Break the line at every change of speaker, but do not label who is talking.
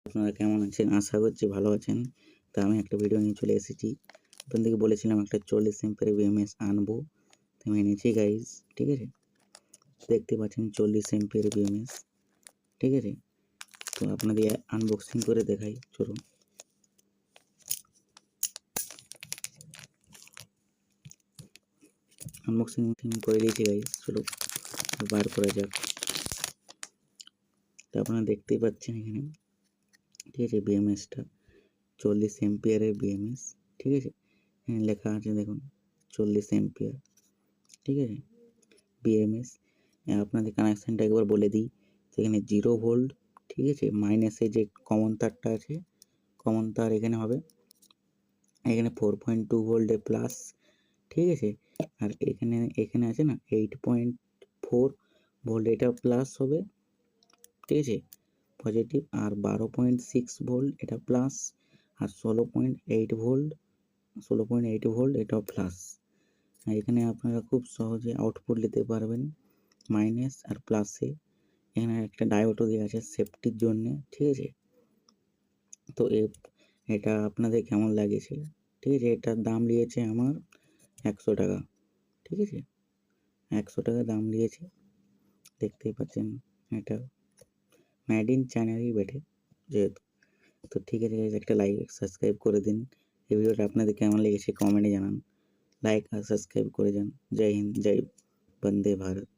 আপনারা কেমন আছেন? আশা করছি ভালো আছেন। তো আমি একটা ভিডিও নিয়ে চলে এসেছি। আপনাদেরকে বলেছিলাম একটা 40 অ্যাম্পিয়ারের বিএমএস আনবো। তো আমি এনেছি গাইস, ঠিক আছে? দেখতে পাচ্ছেন 40 অ্যাম্পিয়ারের বিএমএস, ঠিক আছে? তো আপনাদের আনবক্সিং করে দেখাই, চলুন। আনবক্সিং করে দিয়েছি গাইস, চলো বার করা যাক। তো আপনারা দেখতেই পাচ্ছেন এখানে, ঠিক আছে? বিএমএসটা 40 অ্যাম্পিয়ারের বিএমএস, ঠিক আছে? এখানে লেখা আছে দেখুন 40 অ্যাম্পিয়ার, ঠিক আছে? বিএমএস আপনাদের কানেকশানটা একবার বলে দিই। সেখানে 0 ভোল্ট, ঠিক আছে? মাইনাসে যে কমন তারটা আছে, কমন তার এখানে হবে, এখানে 4.2 ভোল্টে প্লাস, ঠিক আছে? আর এখানে আছে না 8.4 ভোল্ট, এটা প্লাস হবে, ঠিক আছে? পজিটিভ। আর 12.6 ভোল্ট এটা প্লাস, আর 16.8 ভোল্ট, 16.8 ভোল্ট এটাও প্লাস। এখানে আপনারা খুব সহজে আউটপুট নিতে পারবেন মাইনাস আর প্লাসে। এখানে একটা ডায়োডও দেওয়া আছে সেফটির জন্যে, ঠিক আছে? তো এটা আপনাদের কেমন লাগেছে, ঠিক আছে? এটার দাম নিয়েছে আমার 100 টাকা, ঠিক আছে? 100 টাকা দাম নিয়েছে, দেখতেই পাচ্ছেন। এটা মেড ইন চায়নারই বেটে যেহেতু। তো ঠিক আছে, একটা লাইক সাবস্ক্রাইব করে দিন। এই ভিডিওটা আপনাদের কেমন লেগেছে কমেন্টে জানান। লাইক আর সাবস্ক্রাইব করে যান। জয় হিন্দ, জয় বন্দে ভারত।